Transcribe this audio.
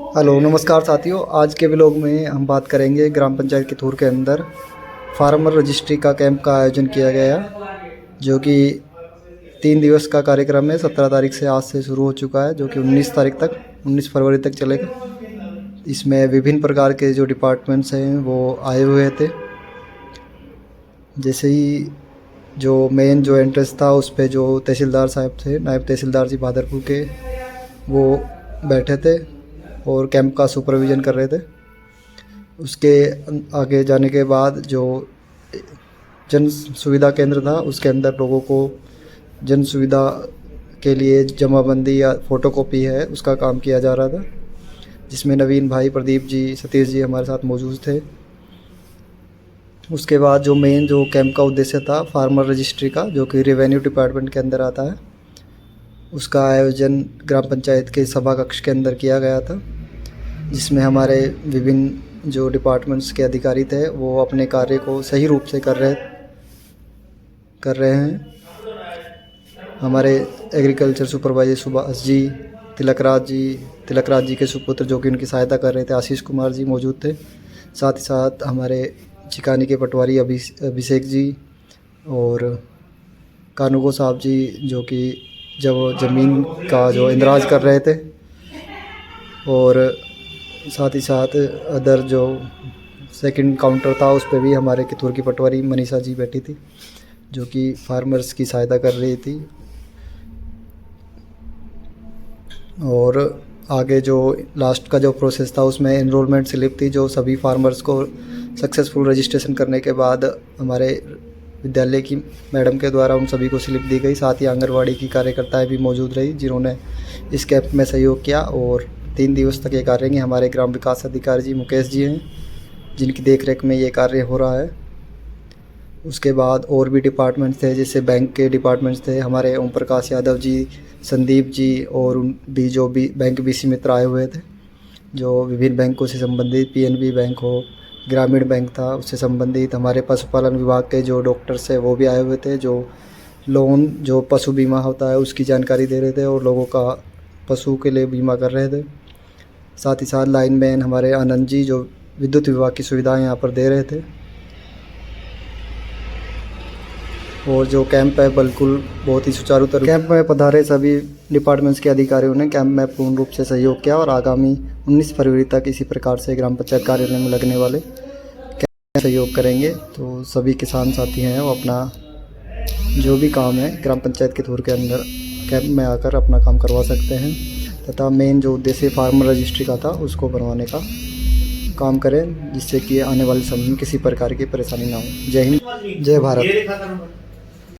Hello नमस्कार साथियों। आज के व्लॉग में हम बात करेंगे ग्राम पंचायत किथूर के अंदर फार्मर रजिस्ट्री का कैंप का आयोजन किया गया, जो कि 3 दिवस का कार्यक्रम है। 17 तारीख से आज से शुरू हो चुका है, जो कि 19 फरवरी तक चलेगा। इसमें विभिन्न प्रकार के जो डिपार्टमेंट्स हैं वो आए हुए थे। जैसे ही जो मेन जो एंट्रेंस था उस पे जो तहसीलदार साहब थे, नायब तहसीलदार जी भादरपुर के, वो बैठे थे और कैंप का सुपरविज़न कर रहे थे। उसके आगे जाने के बाद जो जन सुविधा केंद्र था उसके अंदर लोगों को जन सुविधा के लिए जमाबंदी या फ़ोटोकॉपी है उसका काम किया जा रहा था, जिसमें नवीन भाई, प्रदीप जी, सतीश जी हमारे साथ मौजूद थे। उसके बाद जो मेन जो कैंप का उद्देश्य था फार्मर रजिस्ट्री का, जो कि रेवेन्यू डिपार्टमेंट के अंदर आता है, उसका आयोजन ग्राम पंचायत के सभा कक्ष के अंदर किया गया था, जिसमें हमारे विभिन्न जो डिपार्टमेंट्स के अधिकारी थे वो अपने कार्य को सही रूप से कर रहे हैं। हमारे एग्रीकल्चर सुपरवाइजर सुभाष जी, तिलकराज जी के सुपुत्र जो कि उनकी सहायता कर रहे थे, आशीष कुमार जी मौजूद थे। साथ ही साथ हमारे चिकानी के पटवारी अभिषेक जी और कानूगो साहब जी, जो कि जब ज़मीन का जो इंदराज कर रहे थे। और साथ ही साथ अदर जो सेकंड काउंटर था उस पर भी हमारे किथूर की पटवारी मनीषा जी बैठी थी, जो कि फार्मर्स की सहायता कर रही थी। और आगे जो लास्ट का जो प्रोसेस था उसमें एनरोलमेंट स्लिप थी, जो सभी फार्मर्स को सक्सेसफुल रजिस्ट्रेशन करने के बाद हमारे विद्यालय की मैडम के द्वारा उन सभी को स्लिप दी गई। साथ ही आंगनवाड़ी की कार्यकर्ताएं भी मौजूद रही, जिन्होंने इस कैंप में सहयोग किया। और 3 दिवस तक ये कार्य रहेंगे। हमारे ग्राम विकास अधिकारी जी मुकेश जी हैं, जिनकी देखरेख में ये कार्य हो रहा है। उसके बाद और भी डिपार्टमेंट्स थे, जैसे बैंक के डिपार्टमेंट्स थे, हमारे ओम प्रकाश यादव जी, संदीप जी और जो भी बैंक बीसी मित्र आए हुए थे, जो विभिन्न बैंकों से संबंधित, पीएनबी बैंक हो, ग्रामीण बैंक था, उससे संबंधित हमारे पशुपालन विभाग के जो डॉक्टर्स हैं वो भी आए हुए थे, जो लोन जो पशु बीमा होता है उसकी जानकारी दे रहे थे और लोगों का पशु के लिए बीमा कर रहे थे। साथ ही साथ लाइनमैन हमारे आनंद जी, जो विद्युत विभाग की सुविधाएं यहाँ पर दे रहे थे। और जो कैंप है बिल्कुल बहुत ही सुचारू रूप कैंप में पधारे सभी डिपार्टमेंट्स के अधिकारियों ने कैंप में पूर्ण रूप से सहयोग किया। और आगामी 19 फरवरी तक इसी प्रकार से ग्राम पंचायत कार्यालय में लगने वाले कैंप में सहयोग करेंगे। तो सभी किसान साथी हैं वो अपना जो भी काम है ग्राम पंचायत किथूर के अंदर कैंप में आकर अपना काम करवा सकते हैं, तथा मेन जो उद्देश्य फार्मर रजिस्ट्री का था उसको बनवाने का काम करें, जिससे कि आने वाले समय में किसी प्रकार की परेशानी ना हो। जय हिंद, जय भारत।